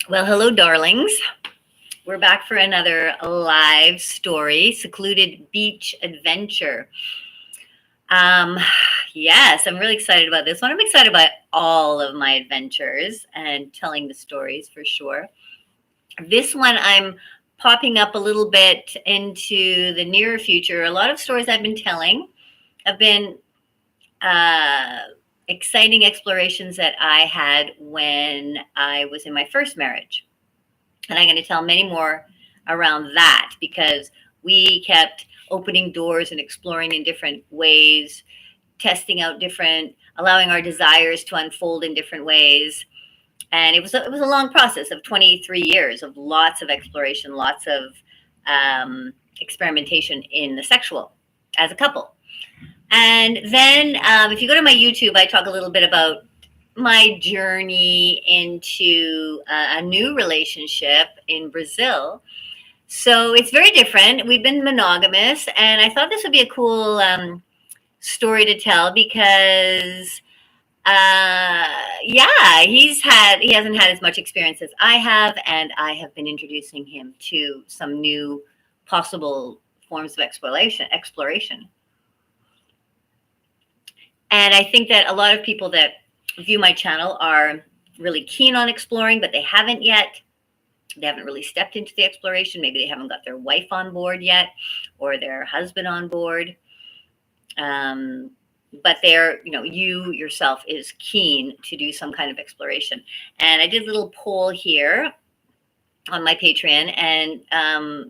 Well, hello, darlings. We're back for another live story, Secluded Beach Adventure. Um, yes, I'm really excited about this one. I'm excited about all of my adventures and telling the stories for sure. This one, I'm popping up a little bit into the nearer future. A lot of stories I've been telling have been uh, exciting explorations that I had when I was in my first marriage. And I'm going to tell many more around that because we kept opening doors and exploring in different ways, testing out different, allowing our desires to unfold in different ways. And it was a long process of 23 years of lots of exploration, lots of experimentation in the sexual as a couple. And then if you go to my YouTube, I talk a little bit about my journey into a new relationship in Brazil. So it's very different. We've been monogamous, and I thought this would be a cool story to tell because, yeah, he hasn't had as much experience as I have, and I have been introducing him to some new possible forms of exploration. And I think that a lot of people that view my channel are really keen on exploring, but they haven't yet. They haven't really stepped into the exploration. Maybe they haven't got their wife on board yet or their husband on board. But you yourself is keen to do some kind of exploration. And I did a little poll here on my Patreon, and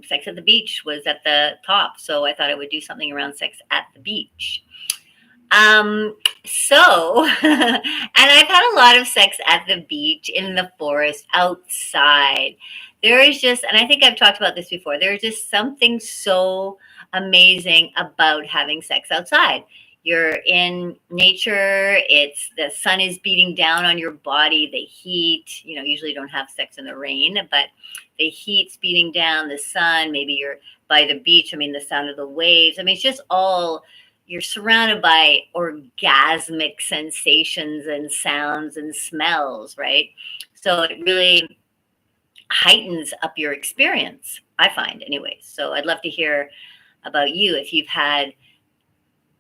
sex at the beach was at the top. So I thought I would do something around sex at the beach. So, and I've had a lot of sex at the beach, in the forest, outside. There is just, and I think I've talked about this before, there's just something so amazing about having sex outside. You're in nature, the sun is beating down on your body, the heat, usually don't have sex in the rain, but the heat's beating down, the sun, maybe you're by the beach, the sound of the waves. It's just all, you're surrounded by orgasmic sensations and sounds and smells, right? So it really heightens up your experience, I find, anyways. So I'd love to hear about you if you've had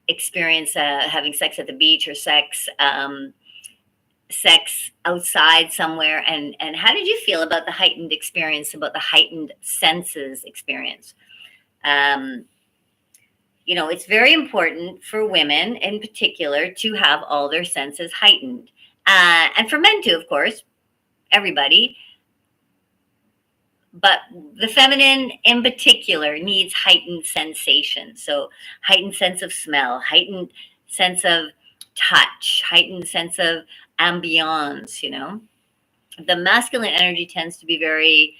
experience having sex at the beach or sex outside somewhere, and how did you feel about the heightened experience, about the heightened senses experience? It's very important for women in particular to have all their senses heightened. And for men too, of course, everybody. But the feminine in particular needs heightened sensation. So heightened sense of smell, heightened sense of touch, heightened sense of ambiance, The masculine energy tends to be very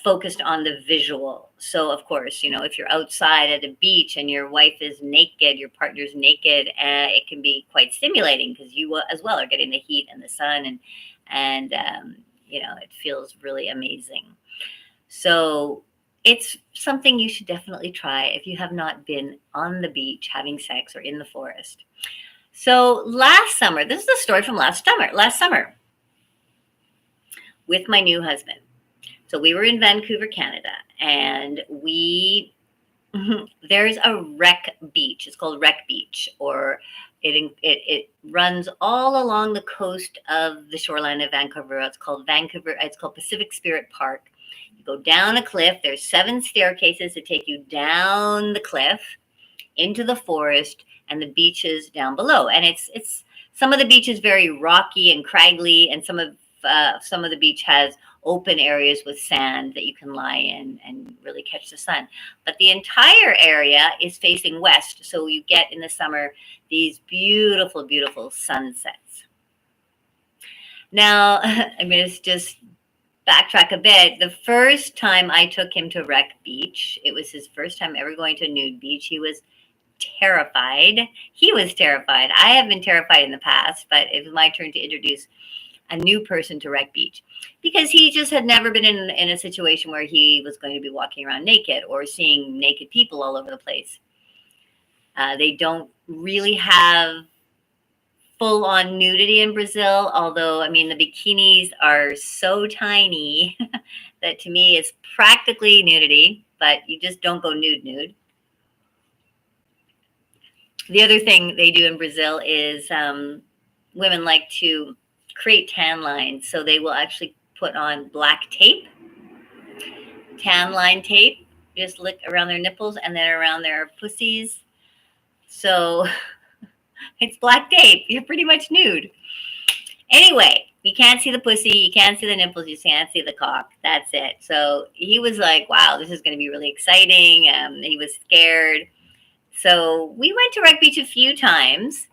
focused on the visual. So, of course, if you're outside at a beach and your wife is naked, your partner's naked, it can be quite stimulating because you as well are getting the heat and the sun, and it feels really amazing. So it's something you should definitely try if you have not been on the beach having sex or in the forest. So last summer, this is a story from last summer with my new husband. So we were in Vancouver, Canada, and there's a wreck beach. It's called Wreck Beach, or it runs all along the coast of the shoreline of Vancouver. It's called Pacific Spirit Park. You go down a cliff. There's 7 staircases that take you down the cliff into the forest, and the beaches down below. And it's some of the beach is very rocky and craggly, and some of the beach has open areas with sand that you can lie in and really catch the sun. But the entire area is facing west, so you get in the summer these beautiful, beautiful sunsets. Now, I'm going to just backtrack a bit. The first time I took him to Wreck Beach, it was his first time ever going to a nude beach. He was terrified. He was terrified. I have been terrified in the past, but it was my turn to introduce a new person to Wreck Beach because he just had never been in a situation where he was going to be walking around naked or seeing naked people all over the place. They don't really have full on nudity in Brazil, although, I mean, the bikinis are so tiny that to me it's practically nudity, but you just don't go nude. The other thing they do in Brazil is women like to create tan lines. So they will actually put on black tape, tan line tape, just lick around their nipples and then around their pussies. So it's black tape. You're pretty much nude. Anyway, you can't see the pussy, you can't see the nipples, you can't see the cock. That's it. So he was like, wow, this is going to be really exciting. He was scared. So we went to Wreck Beach a few times.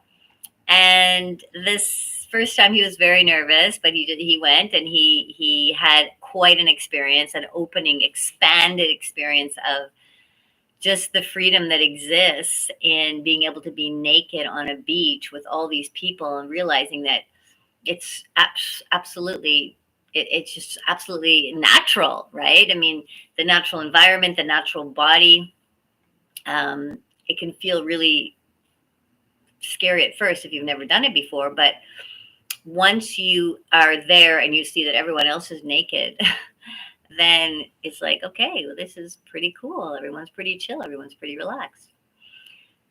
And this first time he was very nervous, but he went and he had quite an experience, an opening, expanded experience of just the freedom that exists in being able to be naked on a beach with all these people and realizing that it's absolutely it's just absolutely natural, right? I mean, the natural environment, the natural body, it can feel really scary at first if you've never done it before, but once you are there and you see that everyone else is naked, then it's like, okay, well, this is pretty cool. Everyone's pretty chill. Everyone's pretty relaxed.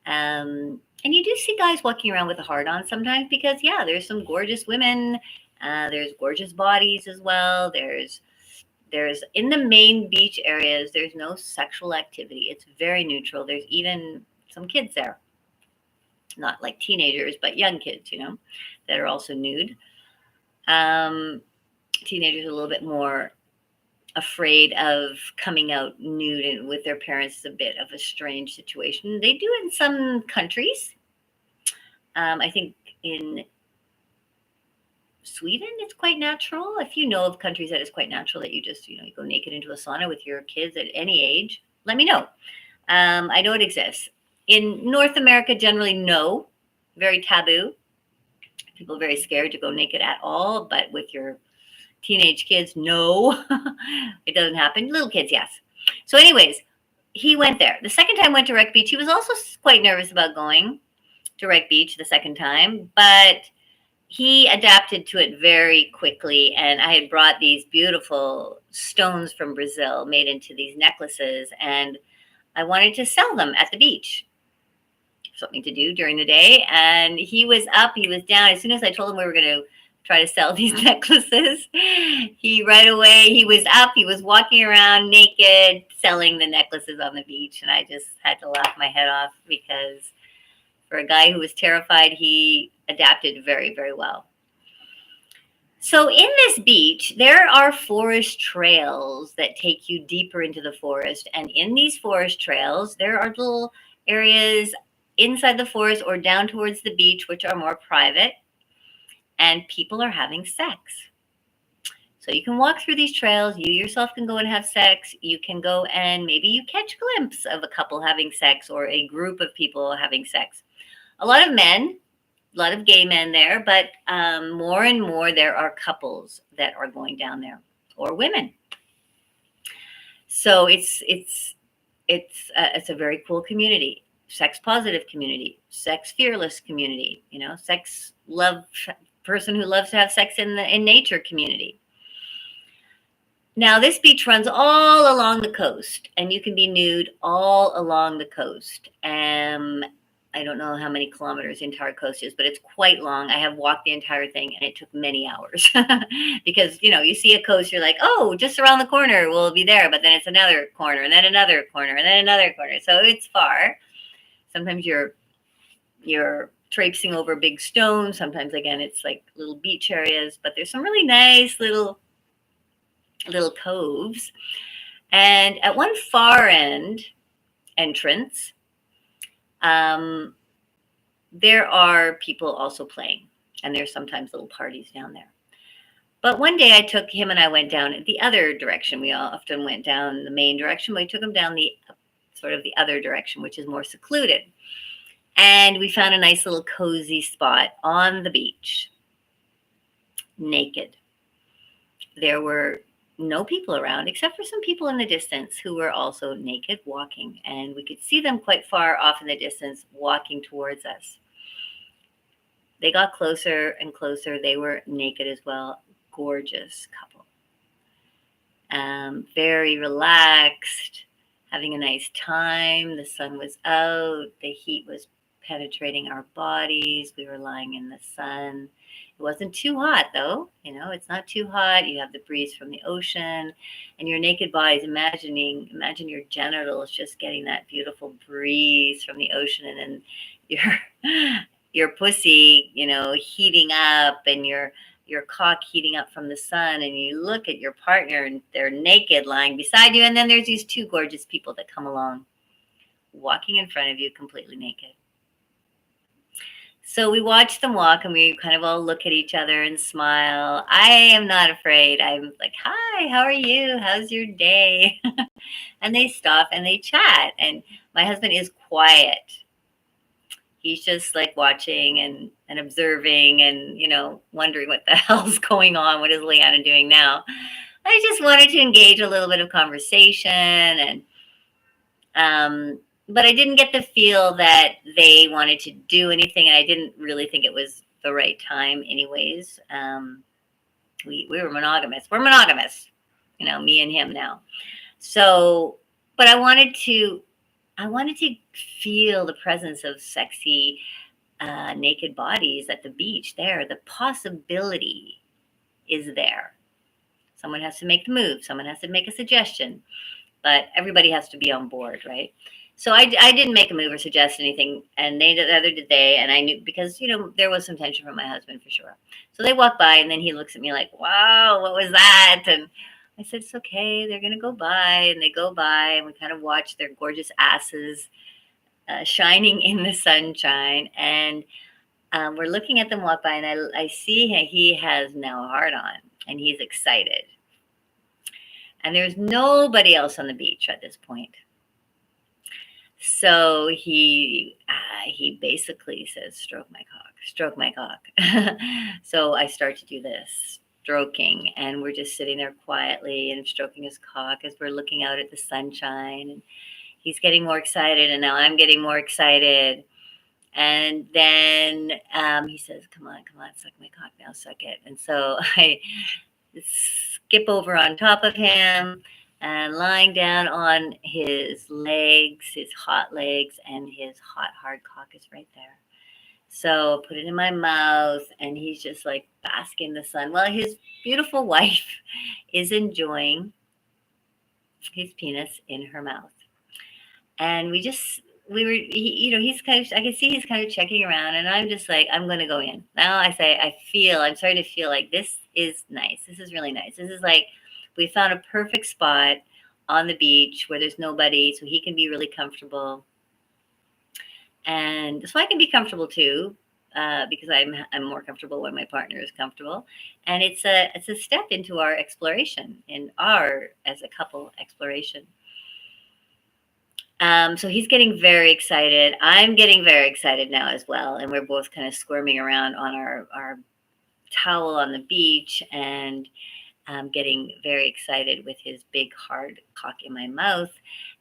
And you do see guys walking around with a heart on sometimes because, yeah, there's some gorgeous women. There's gorgeous bodies as well. There's in the main beach areas, there's no sexual activity. It's very neutral. There's even some kids there. Not like teenagers, but young kids, that are also nude. Teenagers are a little bit more afraid of coming out nude and with their parents is a bit of a strange situation. They do it in some countries. I think in Sweden, it's quite natural. If you know of countries that it's quite natural that you just, you go naked into a sauna with your kids at any age, let me know. I know it exists. In North America, generally, no. Very taboo. People are very scared to go naked at all. But with your teenage kids, no. It doesn't happen. Little kids, yes. So anyways, he went there. The second time went to Wreck Beach. He was also quite nervous about going to Wreck Beach the second time. But he adapted to it very quickly. And I had brought these beautiful stones from Brazil made into these necklaces. And I wanted to sell them at the beach. Something to do during the day. And he was up, he was down. As soon as I told him we were going to try to sell these necklaces, he was up, he was walking around naked, selling the necklaces on the beach. And I just had to laugh my head off because for a guy who was terrified, he adapted very, very well. So in this beach, there are forest trails that take you deeper into the forest. And in these forest trails, there are little areas inside the forest or down towards the beach, which are more private, and people are having sex. So you can walk through these trails. You yourself can go and have sex. You can go and maybe you catch a glimpse of a couple having sex or a group of people having sex. A lot of men, a lot of gay men there, but more and more there are couples that are going down there or women. So it's a very cool community. Sex positive community, sex fearless community, sex love person who loves to have sex in nature community. Now this beach runs all along the coast and you can be nude all along the coast. I don't know how many kilometers the entire coast is, but it's quite long. I have walked the entire thing and it took many hours because, you see a coast, you're like, oh, just around the corner, we'll be there. But then it's another corner and then another corner and then another corner. So it's far. Sometimes you're traipsing over big stones. Sometimes, again, it's like little beach areas, but there's some really nice little coves. And at one far end entrance, there are people also playing, and there's sometimes little parties down there. But one day I took him and I went down the other direction. We all often went down the main direction, but we took him down the other direction, which is more secluded. And we found a nice little cozy spot on the beach, naked. There were no people around except for some people in the distance who were also naked walking. And we could see them quite far off in the distance walking towards us. They got closer and closer. They were naked as well. Gorgeous couple. Very relaxed, having a nice time. The sun was out, the heat was penetrating our bodies. We were lying in the sun. It wasn't too hot though, it's not too hot. You have the breeze from the ocean and your naked bodies. Imagine your genitals just getting that beautiful breeze from the ocean, and then your pussy, heating up, and your cock heating up from the sun, and you look at your partner and they're naked lying beside you, and then there's these two gorgeous people that come along walking in front of you completely naked. So we watch them walk and we kind of all look at each other and smile. I am not afraid. I'm like, hi, how are you? How's your day? And they stop and they chat, and my husband is quiet. He's just like watching and observing and, wondering what the hell's going on. What is Leanna doing now? I just wanted to engage a little bit of conversation, but I didn't get the feel that they wanted to do anything, and I didn't really think it was the right time anyways. We were monogamous. We're monogamous, me and him now. So, but I wanted to feel the presence of sexy, naked bodies at the beach there. The possibility is there. Someone has to make the move. Someone has to make a suggestion, but everybody has to be on board, right? So I didn't make a move or suggest anything, and neither did they. And I knew, because, there was some tension from my husband for sure. So they walked by, and then he looks at me like, wow, what was that? And I said, it's okay. They're going to go by. And they go by, and we kind of watch their gorgeous asses shining in the sunshine. And we're looking at them walk by, and I see he has now a heart on, and he's excited. And there's nobody else on the beach at this point. So he basically says, stroke my cock. So I start to do this stroking, and we're just sitting there quietly and stroking his cock as we're looking out at the sunshine, and he's getting more excited, and now I'm getting more excited. And then he says, come on, suck my cock now, suck it. And so I skip over on top of him and lying down on his legs, his hot legs, and his hot, hard cock is right there. So I put it in my mouth, and he's just like basking in the sun while his beautiful wife is enjoying his penis in her mouth. And he's kind of, I can see he's kind of checking around, and I'm just like, I'm going to go in. Now I'm starting to feel like this is nice. This is really nice. This is like, we found a perfect spot on the beach where there's nobody, so he can be really comfortable. And so I can be comfortable too, because I'm more comfortable when my partner is comfortable. And it's a step into our exploration, as a couple exploration. So he's getting very excited. I'm getting very excited now as well. And we're both kind of squirming around on our towel on the beach, and getting very excited with his big hard cock in my mouth.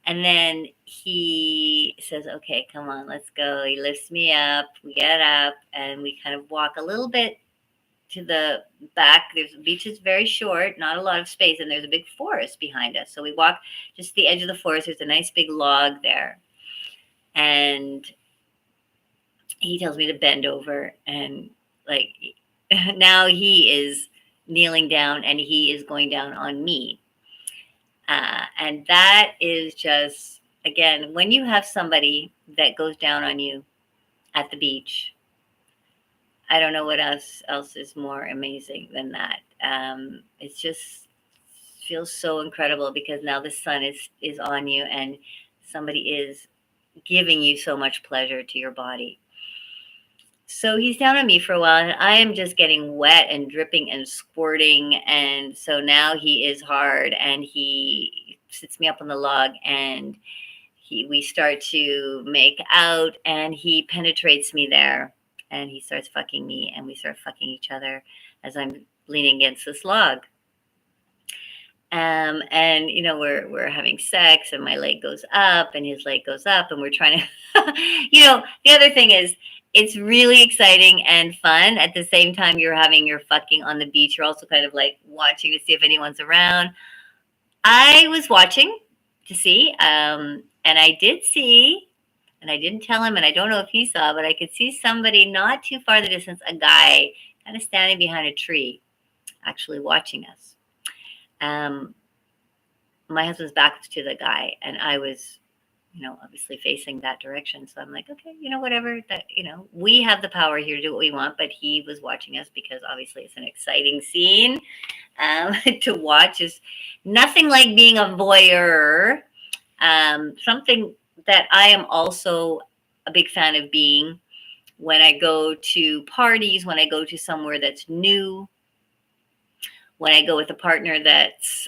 And then he says, okay, come on, let's go. He lifts me up. We get up, and we kind of walk a little bit to the back. The beach is very short, not a lot of space, and there's a big forest behind us. So we walk just the edge of the forest. There's a nice big log there. And he tells me to bend over, and like now he is kneeling down, and he is going down on me. And that is just, again, when you have somebody that goes down on you at the beach, I don't know what else is more amazing than that. It just feels so incredible, because now the sun is on you, and somebody is giving you so much pleasure to your body. So he's down on me for a while, and I am just getting wet and dripping and squirting. And so now he is hard, and he sits me up on the log, and we start to make out, and he penetrates me there, and he starts fucking me, and we start fucking each other as I'm leaning against this log. And we're having sex, and my leg goes up and his leg goes up, and we're trying to the other thing is, it's really exciting and fun. At the same time, you're having your fucking on the beach. You're also kind of like watching to see if anyone's around. I was watching to see, and I did see, and I didn't tell him, and I don't know if he saw, but I could see somebody not too far in the distance, a guy kind of standing behind a tree, actually watching us. Um, my husband's back to the guy, and I was, obviously facing that direction. So I'm like, okay, whatever. That we have the power here to do what we want, but he was watching us because obviously it's an exciting scene to watch. Is nothing like being a voyeur. Something that I am also a big fan of being when I go to parties, when I go to somewhere that's new, when I go with a partner that's,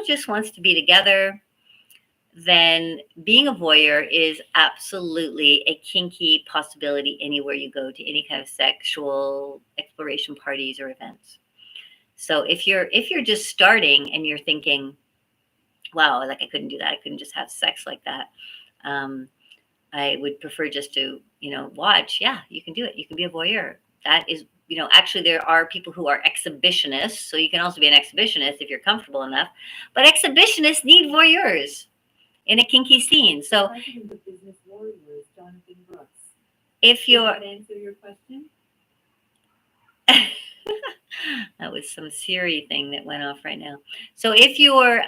just wants to be together, then being a voyeur is absolutely a kinky possibility anywhere you go to any kind of sexual exploration parties or events. So if you're just starting and you're thinking, wow, like I couldn't do that, I couldn't just have sex like that. I would prefer just to, watch. Yeah, you can do it. You can be a voyeur. That is, actually there are people who are exhibitionists. So you can also be an exhibitionist if you're comfortable enough. But exhibitionists need voyeurs in a kinky scene. So President of Business Warriors, Jonathan Brooks. if you're Does that answer your question? that was some Siri thing that went off right now. So if you're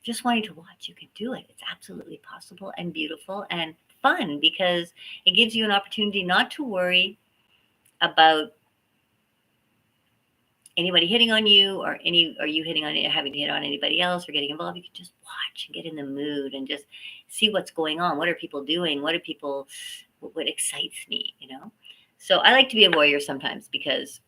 just wanting to watch, you can do it. It's absolutely possible and beautiful and fun because it gives you an opportunity not to worry about anybody hitting on you or you hitting on having to hit on anybody else or getting involved. You can just watch and get in the mood and just see what's going on. What are people doing? What excites me, So I like to be a voyeur sometimes because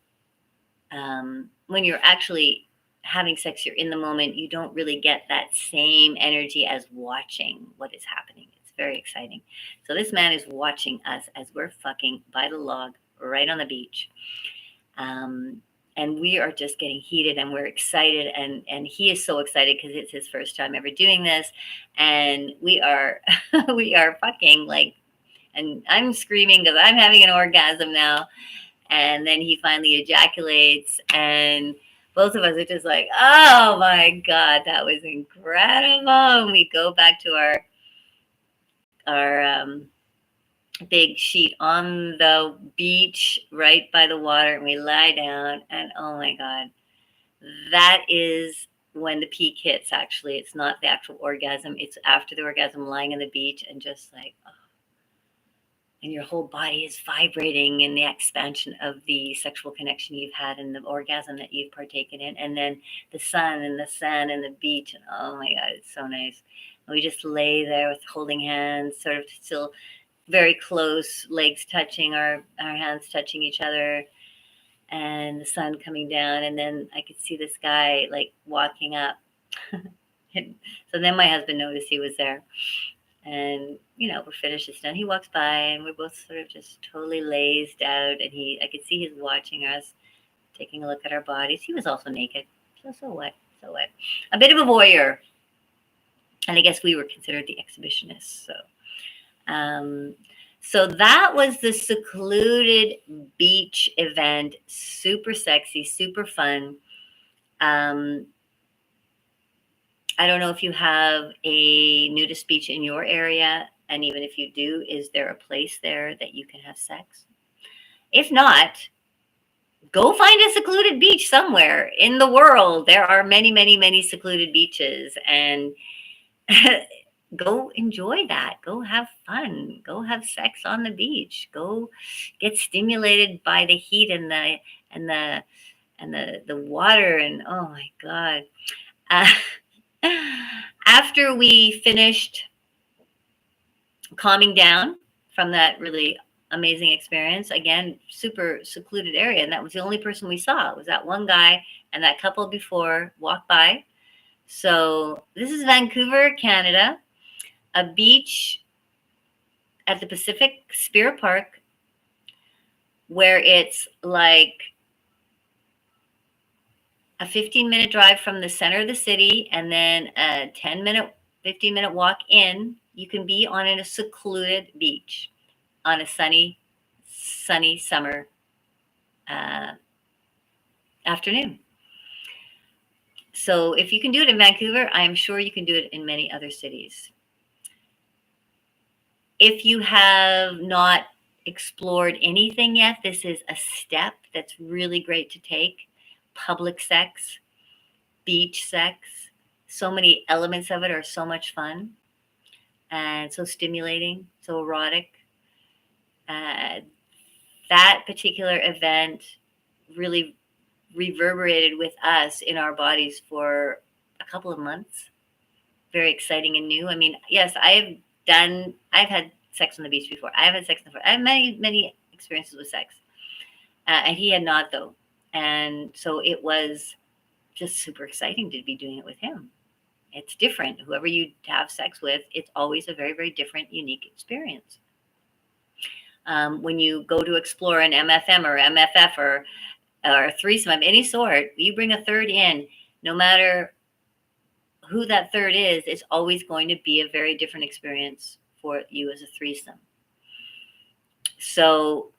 when you're actually having sex, you're in the moment. You don't really get that same energy as watching what is happening. It's very exciting. So this man is watching us as we're fucking by the log right on the beach. And we are just getting heated and we're excited. And he is so excited because it's his first time ever doing this. And we are, we are fucking like, and I'm screaming because I'm having an orgasm now. And then he finally ejaculates and both of us are just like, oh my God, that was incredible. And we go back to our big sheet on the beach right by the water and we lie down and oh my God, that is when the peak hits. Actually, it's not the actual orgasm. It's after the orgasm, lying on the beach and just like, oh, and your whole body is vibrating in the expansion of the sexual connection you've had and the orgasm that you've partaken in. And then the sun and the sand and the beach. And oh my God, it's so nice. And we just lay there with holding hands, sort of still very close, legs touching, our hands touching each other, and the sun coming down. And then I could see this guy like walking up. So then my husband noticed he was there. And we're finished this done. He walks by and we're both sort of just totally lazed out. And I could see he's watching us, taking a look at our bodies. He was also naked. So what? So what? A bit of a voyeur. And I guess we were considered the exhibitionists. So that was the Secluded beach event. Super sexy, super fun. I don't know if you have a nudist beach in your area. And even if you do, is there a place there that you can have sex? If not, go find a secluded beach somewhere in the world. There are many, many, many secluded beaches. And go enjoy that. Go have fun. Go have sex on the beach. Go get stimulated by the heat and the water. And oh my God. After we finished calming down from that really amazing experience, again, super secluded area, and that was the only person we saw. It was that one guy and that couple before walked by. So this is Vancouver, Canada, a beach at the Pacific Spirit Park where it's like a 15-minute drive from the center of the city and then a 15-minute walk in. You can be on a secluded beach. on a sunny summer uh, afternoon. So if you can do it in Vancouver, I am sure you can do it in many other cities. If you have not explored anything yet, this is a step that's really great to take. Public sex, beach sex, so many elements of it are so much fun and so stimulating, so erotic. Uh, that particular event really reverberated with us in our bodies for a couple of months. Very exciting and new. I mean, yes, I've had sex on the beach before. I've had sex on the floor. I have many experiences with sex. And he had not, though. And so it was just super exciting to be doing it with him. It's different. Whoever you have sex with, it's always a very, very different, unique experience. When you go to explore an MFM or MFF or a threesome of any sort, you bring a third in, no matter who that third is, it's always going to be a very different experience for you as a threesome. So,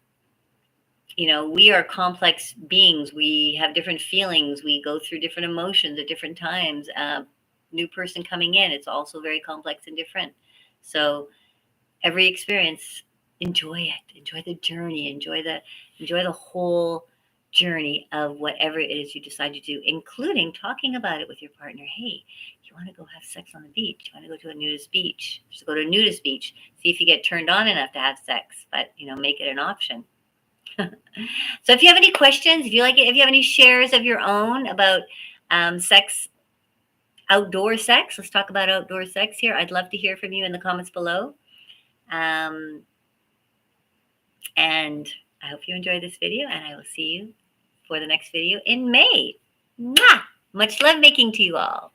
we are complex beings. We have different feelings. We go through different emotions at different times. New person coming in, it's also very complex and different. So every experience, enjoy it. Enjoy the journey. Enjoy the whole journey of whatever it is you decide to do, including talking about it with your partner. Hey, you want to go have sex on the beach? You want to go to a nudist beach? Just go to a nudist beach. See if you get turned on enough to have sex, but make it an option. So if you have any questions, if you like it, if you have any shares of your own about sex, outdoor sex, let's talk about outdoor sex here. I'd love to hear from you in the comments below. And I hope you enjoyed this video, and I will see you for the next video in May. Mwah! Much love making to you all.